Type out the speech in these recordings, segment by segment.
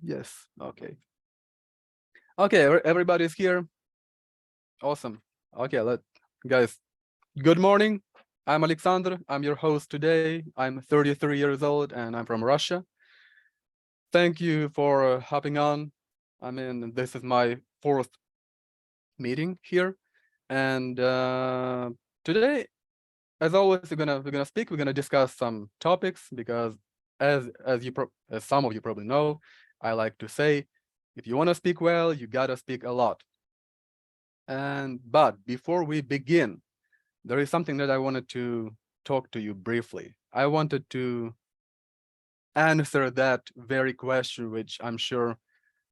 Yes. Okay. Okay, everybody's here. Awesome. Okay, guys, good morning. I'm Alexander. I'm your host today. I'm 33 years old and I'm from Russia. Thank you for hopping on. I mean, this is my fourth meeting here. And today, as always, we're gonna discuss some topics because as some of you probably know, I like to say, if you want to speak well, you gotta speak a lot. But before we begin, there is something that I wanted to talk to you briefly. I wanted to answer that very question, which I'm sure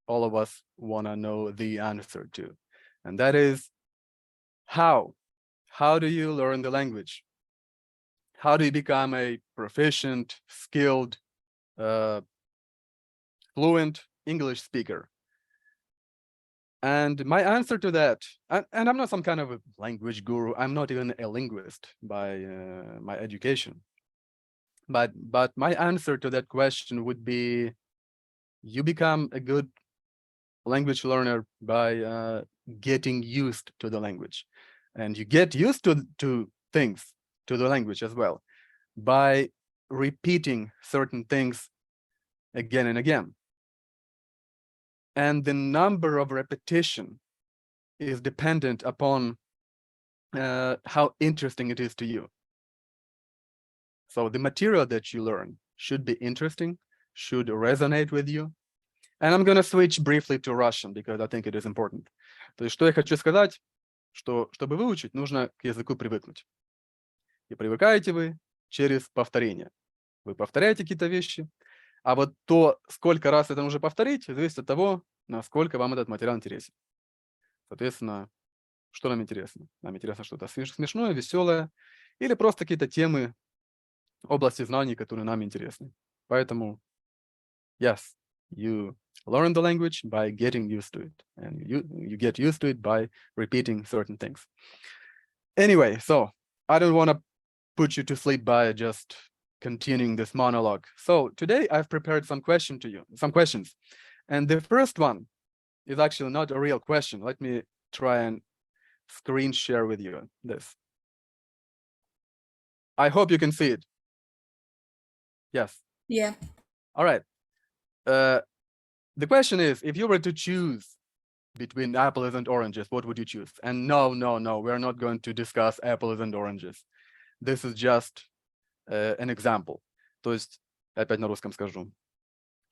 all of us want to know the answer to. And that is how? How do you learn the language? How do you become a proficient, skilled, fluent English speaker? And my answer to that, and I'm not some kind of a language guru, I'm not even a linguist by my education. But my answer to that question would be, you become a good language learner by getting used to the language. And you get used to things, to the language as well, by repeating certain things again and again. And the number of repetition is dependent upon how interesting it is to you. So the material that you learn should be interesting, should resonate with you. And I'm going to switch briefly to Russian because I think it is important. То есть, что я хочу сказать, что чтобы выучить, нужно к языку привыкнуть. И привыкаете вы через повторение. Вы повторяете какие-то вещи, а вот то, сколько раз это нужно повторить, зависит от того, насколько вам этот материал интересен. Соответственно, что нам интересно? Нам интересно что-то смешное, веселое, или просто какие-то темы, области знаний, которые нам интересны. Поэтому, yes, you learn the language by getting used to it, and you get used to it by repeating certain things. Anyway, so I don't want to put you to sleep by just continuing this monologue. So today I've prepared some questions, and the first one is actually not a real question. Let me try and screen share with you this. I hope you can see it. Yes. Yeah. All right. The question is, if you were to choose between apples and oranges, what would you choose? And no, we're not going to discuss apples and oranges. This is just an example. То есть, опять на русском скажу.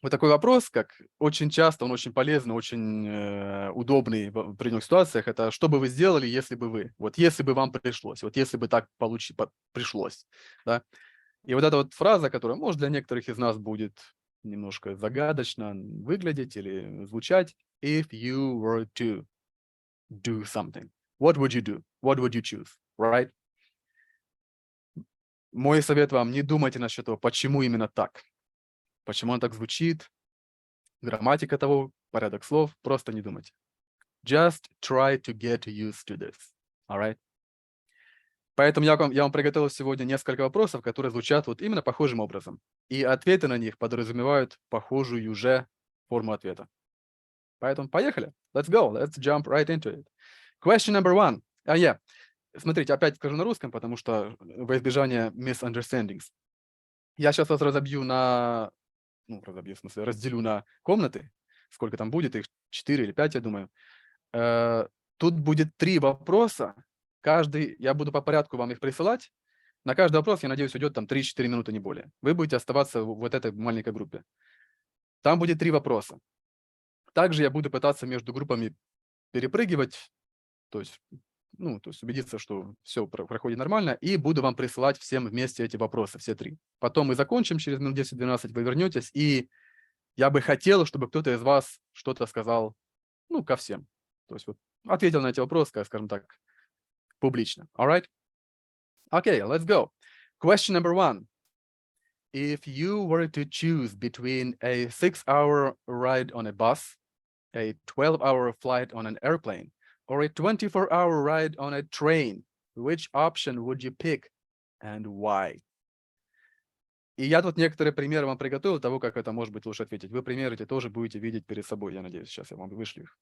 Вот такой вопрос, как очень часто, он очень полезный, очень удобный в определенных ситуациях, это что бы вы сделали, если бы вы, вот если бы вам пришлось, вот если бы так пришлось, да? И вот эта вот фраза, которая, может, для некоторых из нас будет немножко загадочно выглядеть или звучать, if you were to do something, what would you do? What would you choose? Right? Мой совет вам, не думайте насчет того, почему именно так. Почему он так звучит, грамматика того, порядок слов, просто не думайте. Just try to get used to this. All right? Поэтому я вам приготовил сегодня несколько вопросов, которые звучат вот именно похожим образом. И ответы на них подразумевают похожую уже форму ответа. Поэтому поехали. Let's go. Let's jump right into it. Question number one. Смотрите, опять скажу на русском, потому что во избежание misunderstandings. Я сейчас вас разделю на комнаты. Сколько там будет? Их 4 или 5, я думаю. Тут будет 3 вопроса. Каждый, я буду по порядку вам их присылать. На каждый вопрос, я надеюсь, уйдет там 3-4 минуты, не более. Вы будете оставаться в вот этой маленькой группе. Там будет 3 вопроса. Также я буду пытаться между группами перепрыгивать, то есть убедиться, что все проходит нормально, и буду вам присылать всем вместе эти вопросы, все 3. Потом мы закончим, через минут 10-12 вы вернетесь, и я бы хотел, чтобы кто-то из вас что-то сказал, ко всем. То есть вот ответил на эти вопросы, скажем так, публично. All right? Okay, let's go. Question number 1. If you were to choose between a 6-hour ride on a bus, a 12-hour flight on an airplane, or a 24-hour ride on a train, which option would you pick and why? И я тут некоторые примеры вам приготовил того, как это может быть лучше ответить. Вы примеры эти тоже будете видеть перед собой, я надеюсь. Сейчас я вам вышлю их.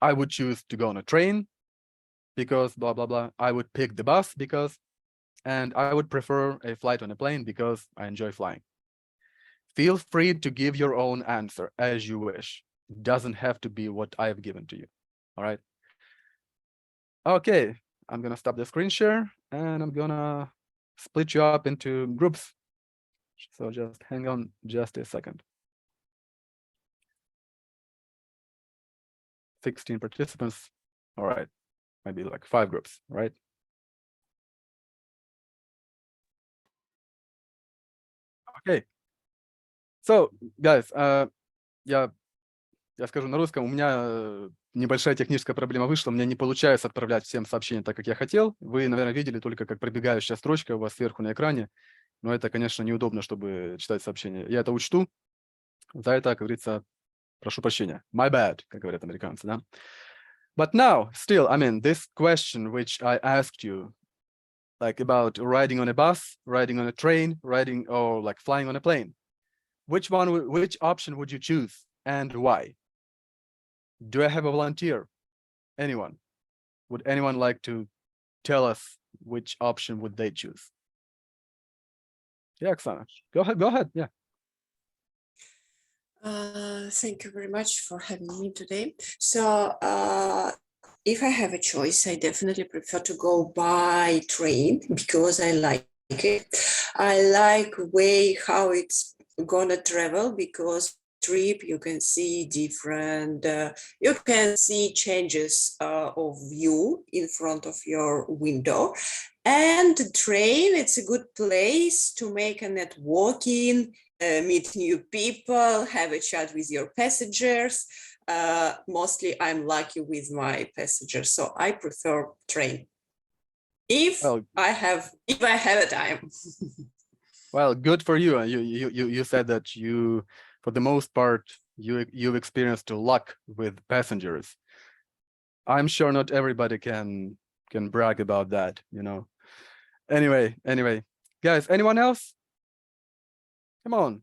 I would choose to go on a train because blah, blah, blah. I would pick the bus because, and I would prefer a flight on a plane because I enjoy flying. Feel free to give your own answer as you wish. It doesn't have to be what I've given to you. All right. Okay, I'm gonna stop the screen share and I'm gonna split you up into groups. So just hang on just a second. 16 participants. All right, maybe like 5 groups, right? Okay. So, guys, я скажу на русском. У меня небольшая техническая проблема вышла. У меня не получается отправлять всем сообщения так, как я хотел. Вы, наверное, видели только как пробегающая строчка у вас сверху на экране. Но это, конечно, неудобно, чтобы читать сообщения. Я это учту. За это, как говорится, прошу прощения. My bad, как говорят американцы, да? But now, still, I mean, this question which I asked you, like about riding on a bus, riding on a train, riding or like flying on a plane. Which option would you choose and why? Do I have a volunteer? Anyone? Would anyone like to tell us which option would they choose? Yeah, Oksana, go ahead, yeah. Thank you very much for having me today. So if I have a choice, I definitely prefer to go by train because I like it. I like way how it's gonna travel because trip you can see different, you can see changes of view in front of your window. And the train, it's a good place to make a networking, meet new people, have a chat with your passengers. Mostly I'm lucky with my passengers, so I prefer train. If I have a time. Well, good for you. You said that you, for the most part, you've experienced luck with passengers. I'm sure not everybody can brag about that, you know. Anyway, guys, anyone else? Come on.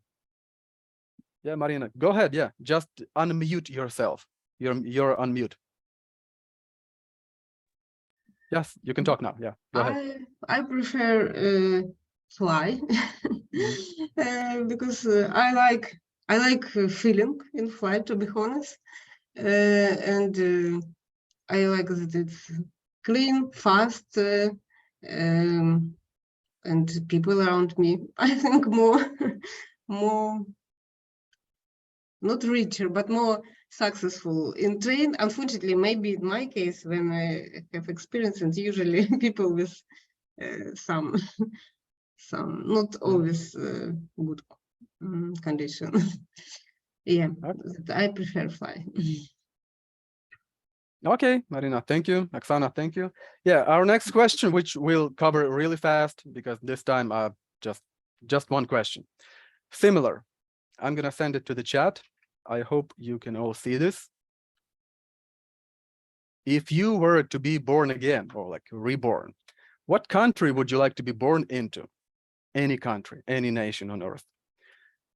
Yeah, Marina, go ahead. Yeah, just unmute yourself. You're on mute. Yes, you can talk now. Yeah, go ahead. I prefer fly because I like feeling in flight, to be honest, and I like that it's clean, fast, and people around me. I think more not richer, but more successful in train. Unfortunately, maybe in my case, when I have experience, and usually people with some not always good condition. Yeah, okay. I prefer fly. Okay, Marina, thank you. Oksana, thank you. Yeah, our next question, which we'll cover really fast because this time just one question. Similar. I'm gonna send it to the chat. I hope you can all see this. If you were to be born again or like reborn, what country would you like to be born into? Any country, any nation on earth.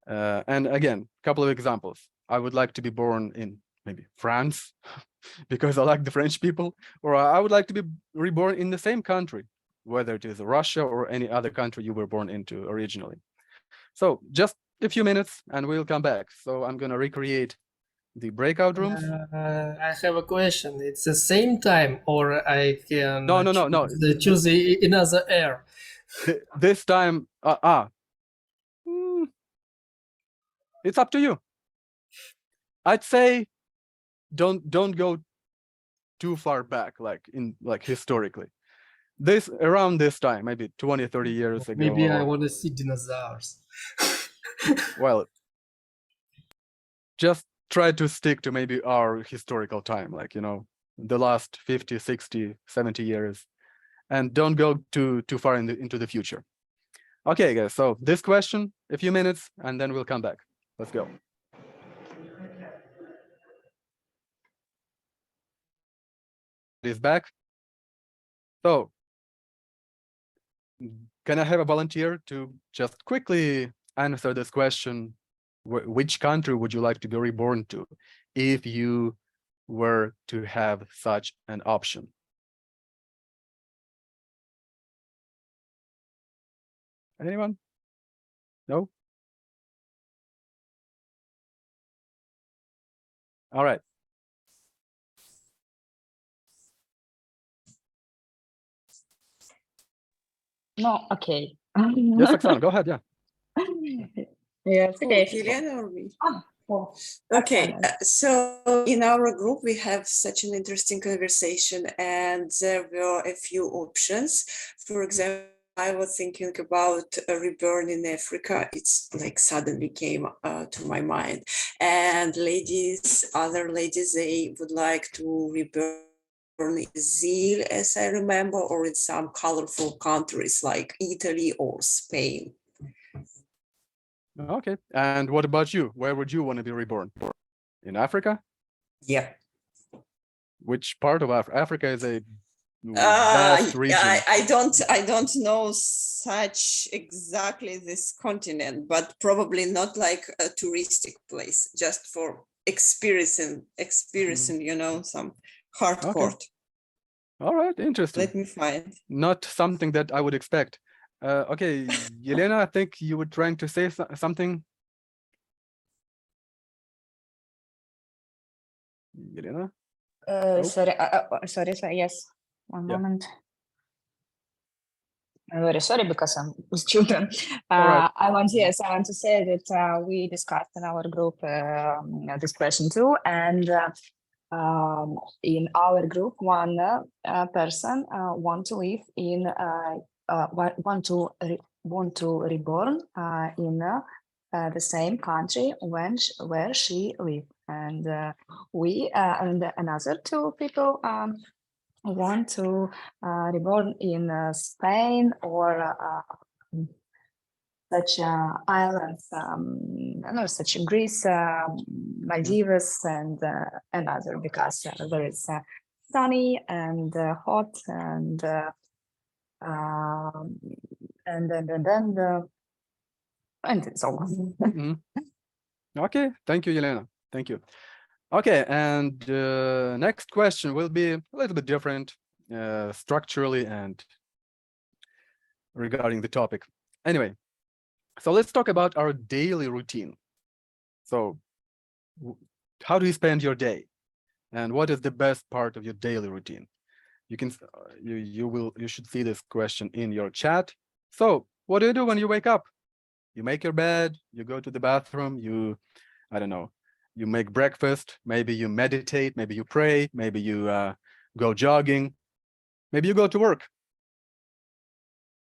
And again, a couple of examples. I would like to be born in maybe France because I like the French people, or I would like to be reborn in the same country, whether it is Russia or any other country you were born into originally. So just a few minutes and we'll come back. So I'm going to recreate the breakout rooms. I have a question. It's the same time, or I can No. choose another air. This time, it's up to you. I'd say don't go too far back, like historically. Around this time, maybe 20, 30 years ago. Maybe I want to see dinosaurs. Well, just try to stick to maybe our historical time, like, you know, the last 50, 60, 70 years, and don't go too far into the future. Okay, guys, so this question, a few minutes, and then we'll come back. Let's go. It is back. So can I have a volunteer to just quickly answer this question? Which country would you like to be reborn to if you were to have such an option? Anyone? No? All right. No, okay. Yes, Oksana, go ahead. Yeah. Yes, okay. Елена or me? Oh, Okay, Oksana. so in our group, we have such an interesting conversation, and there were a few options. For example, I was thinking about a reborn in Africa. It's like suddenly came to my mind. And other ladies, they would like to reborn in Brazil, as I remember, or in some colorful countries like Italy or Spain. Okay. And what about you? Where would you want to be reborn? In Africa? Yeah. Which part of Africa is a vast region? I don't know such exactly this continent, but probably not like a touristic place, just for experiencing, you know, some hardcore. Okay. All right, interesting. Let me find. Not something that I would expect. Okay, Yelena, I think you were trying to say something. Yelena? Nope. Sorry, yes. One Yeah. moment. I'm very sorry because I'm with children. All right. I want to say that we discussed in our group this question too, and in our group, one person want to live in want to reborn in the same country where she lived, and we and another two people want to reborn in Spain or such islands, such Greece, Maldives, and other, because there is sunny and hot and so on. Mhm. Okay, thank you, Yelena. Thank you. Okay, and next question will be a little bit different structurally and regarding the topic. Anyway, so let's talk about our daily routine. So how do you spend your day? And what is the best part of your daily routine? You can you should see this question in your chat. So what do you do when you wake up? You make your bed, you go to the bathroom, I don't know, you make breakfast, maybe you meditate, maybe you pray, maybe you go jogging, maybe you go to work,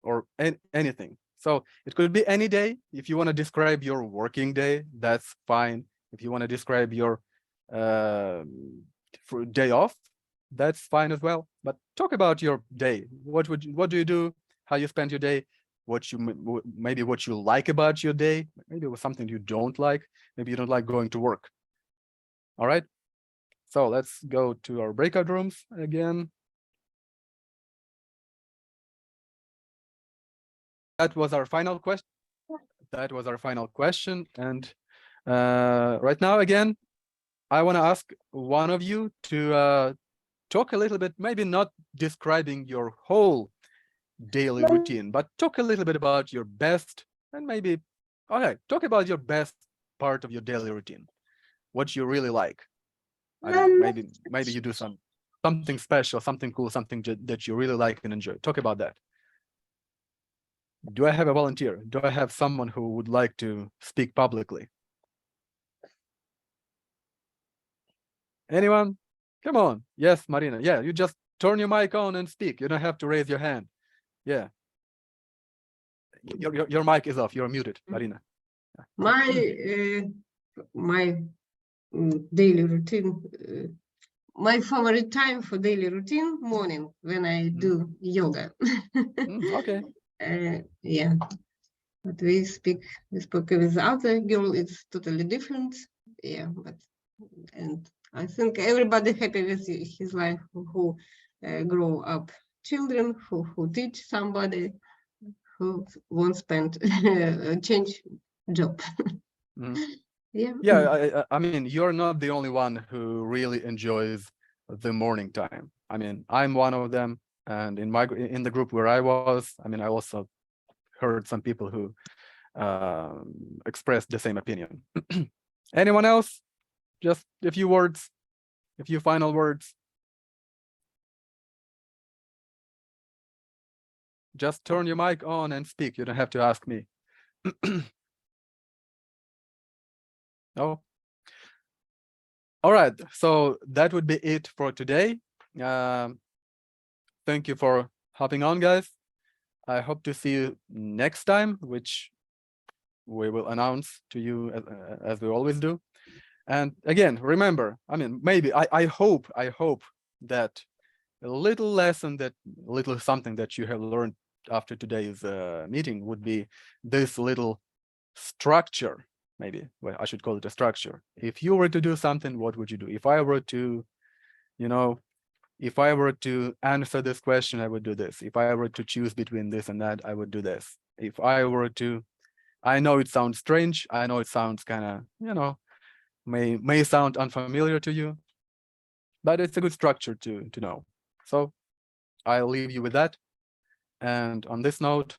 or anything. So it could be any day. If you want to describe your working day, that's fine. If you want to describe your day off, that's fine as well. But talk about your day. What do you do? How you spend your day? Maybe what you like about your day. Maybe it was something you don't like. Maybe you don't like going to work. All right. So let's go to our breakout rooms again. That was our final question. And right now, again, I want to ask one of you to talk a little bit, maybe not describing your whole daily routine, but talk a little bit about your best, and maybe, okay, talk about your best part of your daily routine, what you really like. I don't know, maybe you do something special, something cool, something that you really like and enjoy. Talk about that. Do I have a volunteer? Do I have someone who would like to speak publicly? Anyone? Come on. Yes, Marina. Yeah, you just turn your mic on and speak. You don't have to raise your hand. Yeah. Your mic is off. You're muted, Marina. My daily routine, my favorite time for daily routine, morning, when I do yoga. Okay. Yeah, but we spoke with other girl, it's totally different. Yeah, and I think everybody happy with his life who grow up children, who teach somebody. who won't spend change job. Mhm. Yeah. Yeah, I mean, you're not the only one who really enjoys the morning time. I mean, I'm one of them, and in the group where I was, I mean, I also heard some people who expressed the same opinion. Anyone else? Just a few words, a few final words. Just turn your mic on and speak. You don't have to ask me. No. All right. So that would be it for today. Thank you for hopping on, guys. I hope to see you next time, which we will announce to you as we always do. And again, remember, I mean, maybe I hope that a little something that you have learned after today's meeting would be this little structure. Maybe, well, I should call it a structure. If you were to do something, what would you do? If I were to, if I were to answer this question, I would do this. If I were to choose between this and that, I would do this. If I were to, I know it sounds strange. I know it sounds kind of, may sound unfamiliar to you, but it's a good structure to know. So I'll leave you with that. And on this note,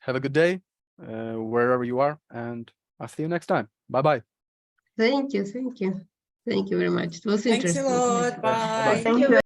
have a good day wherever you are, and I'll see you next time. Bye-bye. Thank you. Thank you very much. It was Thanks a interesting. lot. Bye. Thank you.